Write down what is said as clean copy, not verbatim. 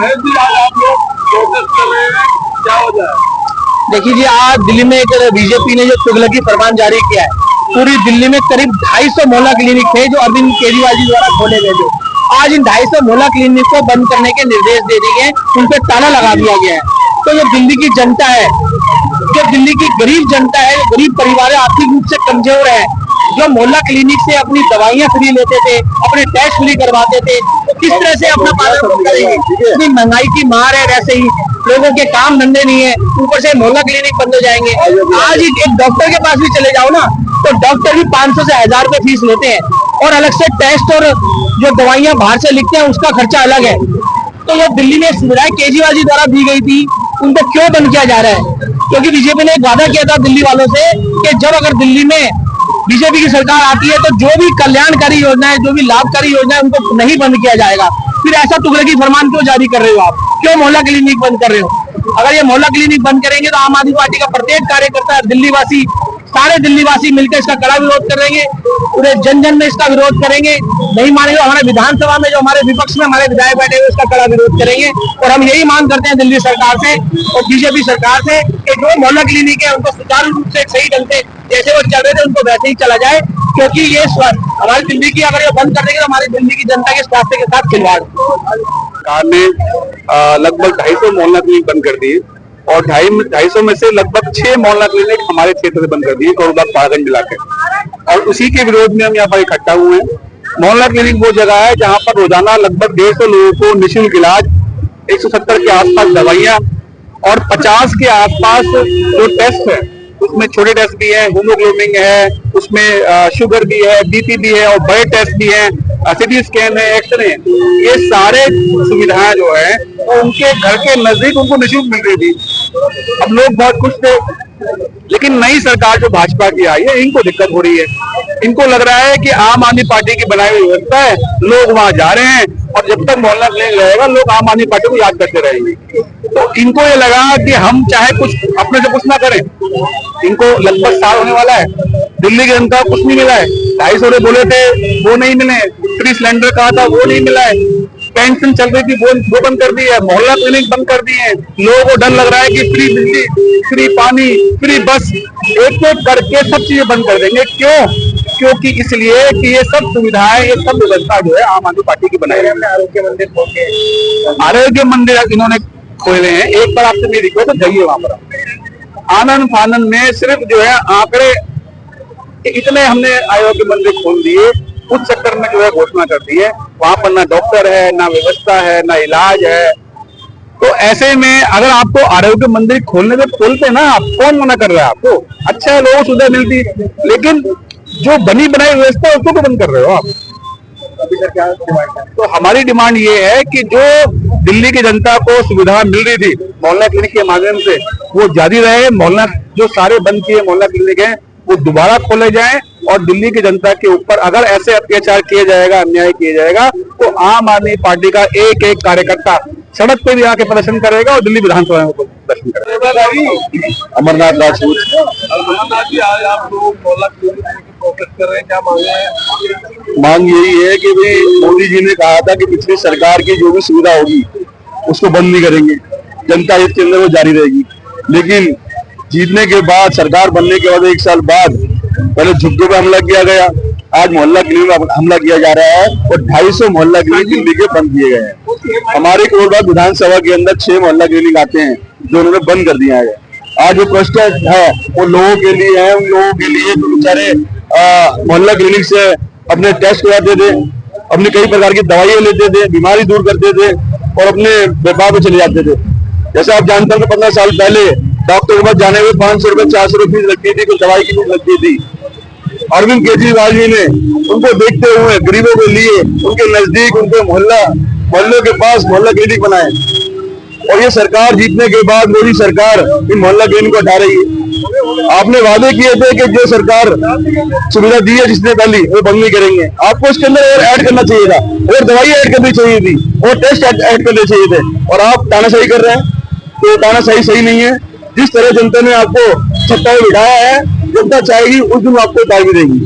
महेश जी, आज आप लोग प्रोटेस्ट कर रहे हैं, क्या वजह है? देखिए जी, आज दिल्ली में एक बीजेपी ने जो तुगलकी फरमान जारी किया है, पूरी दिल्ली में करीब 250 मोहल्ला क्लिनिक थे जो अरविंद केजरीवाल जी द्वारा खोले गए थे। आज इन 250 मोहल्ला क्लिनिक को बंद करने के निर्देश दे दिए गए, उन पर ताला लगा दिया गया है। तो जो दिल्ली की जनता है, जो दिल्ली की गरीब जनता है, गरीब परिवार आर्थिक रूप से कमजोर है, जो मोहल्ला क्लिनिक से अपनी दवाइयां फ्री लेते थे, अपने टेस्ट फ्री करवाते थे, किस तरह से अपना पालन करेंगे? इतनी महंगाई की मार है, वैसे ही लोगों के काम धंधे नहीं है, ऊपर से मोहल्ला क्लिनिक बंद हो जाएंगे। आज एक डॉक्टर के पास भी चले जाओ ना, तो डॉक्टर भी 500 से 1000 रुपए फीस लेते हैं, और अलग से टेस्ट और जो दवाइयां बाहर से लिखते हैं उसका खर्चा अलग है। तो ये दिल्ली में सुविधाएं केजरीवाल जी द्वारा दी गई थी, उनको क्यों बंद किया जा रहा है? क्योंकि बीजेपी ने एक वादा किया था दिल्ली वालों से कि जब अगर दिल्ली में बीजेपी की सरकार आती है तो जो भी कल्याणकारी योजनाएं, जो भी लाभकारी योजनाएं, उनको नहीं बंद किया जाएगा। फिर ऐसा तुगलकी फरमान क्यों जारी कर रहे हो आप? क्यों मोहल्ला क्लिनिक बंद कर रहे हो? अगर ये मोहल्ला क्लिनिक बंद करेंगे तो आम आदमी पार्टी का प्रत्येक कार्यकर्ता, दिल्ली वासी, सारे दिल्ली वासी मिलकर इसका कड़ा विरोध करेंगे, पूरे जन जन में इसका विरोध करेंगे। नहीं मानेंगे, हमारे विधानसभा में जो हमारे विपक्ष में हमारे विधायक बैठे हुए इसका कड़ा विरोध करेंगे। और हम यही मांग करते हैं दिल्ली सरकार से और बीजेपी सरकार से कि जो मोहल्ला क्लिनिक है उनको सुचारू रूप से, सही ढंग से जैसे वो चल रहे थे उनको वैसे ही चला जाए, क्योंकि ये हमारी दिल्ली की अगर ये बंद कर देंगे तो हमारी दिल्ली की जनता के स्वास्थ्य के साथ खिलवाड़। सरकार ने लगभग 250 मोहल्ला क्लिनिक बंद कर दिए और 250 में से लगभग 6 मोहल्ला क्लिनिक हमारे क्षेत्र से बंद कर दिए, करोड़बाग पाड़ागंज मिला के। और उसी के विरोध में हम यहाँ पर इकट्ठा हुए हैं। मोहल्ला क्लिनिक वो जगह है जहाँ पर रोजाना लगभग 150 लोगों को निःशुल्क इलाज, 170 के आसपास दवाइयाँ और 50 के आसपास जो टेस्ट है, उसमें छोटे टेस्ट भी है, हीमोग्लोबिन है, उसमें शुगर भी है, बीपी भी है और बड़े टेस्ट भी है, सीटी स्कैन है, एक्सरे है। ये सारे सुविधाएं जो है वो उनके घर के नजदीक उनको निःशुल्क मिल रही थी। अब लोग बहुत खुश थे, लेकिन नई सरकार जो भाजपा की आई है, इनको दिक्कत हो रही है। इनको लग रहा है कि आम आदमी पार्टी की बनाई हुई व्यवस्था है, लोग वहां जा रहे हैं और जब तक मोहल्ला क्लिनिक रहेगा लोग आम आदमी पार्टी को याद करते रहेंगे। तो इनको ये लगा कि हम चाहे कुछ अपने से कुछ ना करें। इनको लगभग साल होने वाला है, दिल्ली की जनता को कुछ नहीं मिला है। 250 बोले थे वो नहीं मिले, फ्री सिलेंडर कहा था वो नहीं मिला है, पेंशन चल रही थी वो बंद कर दी है, मोहल्ला क्लिनिक बंद कर दिए हैं। लोगों को डर लग रहा है कि फ्री बिजली, फ्री पानी, फ्री बस, एक एक करके सब चीजें बंद कर देंगे। क्यों? क्योंकि इसलिए कि ये सब सुविधाएं, ये सब व्यवस्था जो है आम आदमी पार्टी की बनाई है। आरोग्य मंदिर खोल के, आरोग्य मंदिर इन्होंने खोले हैं। एक बार आपसे मेरी रिक्वेस्ट है, जाइए वहां पर। आनंद फानंद में सिर्फ जो है आंकड़े इतने हमने आरोग्य मंदिर खोल दिए, उस चक्कर में जो है घोषणा कर दी है। वहां पर ना डॉक्टर है, ना व्यवस्था है, ना इलाज है। तो ऐसे में अगर आपको आरोग्य मंदिर खोलने में खोलते ना, आप कौन मना कर रहा है? आपको अच्छा है, लोगों को सुविधा मिलती, लेकिन जो बनी बनाई व्यवस्था है उसको बंद कर रहे हो आप। तो हमारी डिमांड ये है कि जो दिल्ली की जनता को सुविधा मिल रही थी मोहल्ला क्लिनिक के माध्यम से, वो जारी रहे। मोहल्ला जो सारे बंद किए मोहल्ला क्लिनिक है वो दोबारा खोले जाएं और दिल्ली की जनता के ऊपर अगर ऐसे अत्याचार किया जाएगा, अन्याय किया जाएगा, तो आम आदमी पार्टी का एक एक कार्यकर्ता सड़क पे भी आके प्रदर्शन करेगा और दिल्ली विधानसभा में प्रदर्शन करेगा। अमरनाथ राजपूत। अमरनाथ जी, आज आप लोग मोहल्ला क्लिनिक प्रोटेस्ट कर रहे हैं, क्या मांग है? मांग यही है कि भाई मोदी जी ने कहा था कि पिछली सरकार की जो भी सुविधा होगी उसको बंद नहीं करेंगे, जनता हित के अंदर वो जारी रहेगी। लेकिन जीतने के बाद, सरकार बनने के बाद 1 साल बाद पहले झुग्गियों पर हमला किया गया, आज मोहल्ला क्लिनिक पर हमला किया जा रहा है और 250 मोहल्ला क्लिनिक दिल्ली के बंद किए गए हैं। हमारे करोड़बाग विधानसभा के अंदर 6 मोहल्ला क्लिनिक आते हैं जो उन्होंने बंद कर दिया है। आज जो प्रश्न है वो लोगों के लिए है, उन लोगों के लिए जो बेचारे मोहल्ला क्लिनिक से अपने टेस्ट कराते थे, अपनी कई प्रकार की दवाइयां लेते थे, बीमारी दूर करते थे और अपने व्यापार में चले जाते थे। जैसे आप जानते हैं 15 साल पहले डॉक्टर के पास जाने में 500 रुपए 400 रुपए फीस लगती थी, कुछ दवाई की फीस लगती थी। अरविंद केजरीवाल जी ने उनको देखते हुए गरीबों के लिए उनके नजदीक, उनके मोहल्लों के पास मोहल्ला क्लिनिक बनाए और ये सरकार जीतने के बाद मोदी सरकार इन मोहल्ला क्लिनिक को हटा रही है। आपने वादे किए थे कि जो सरकार सुविधा दी है जिसने पहली, वो बंद नहीं करेंगे। आपको इसके अंदर और ऐड करना चाहिए था, और दवाई ऐड करनी चाहिए थी, और टेस्ट ऐड करने चाहिए थे, और आप तानाशाही कर रहे हैं। तो तानाशाही सही नहीं है। जिस तरह जनता ने आपको सत्ता में बिठाया है, जनता चाहेगी उस दिन आपको उतार भी देगी।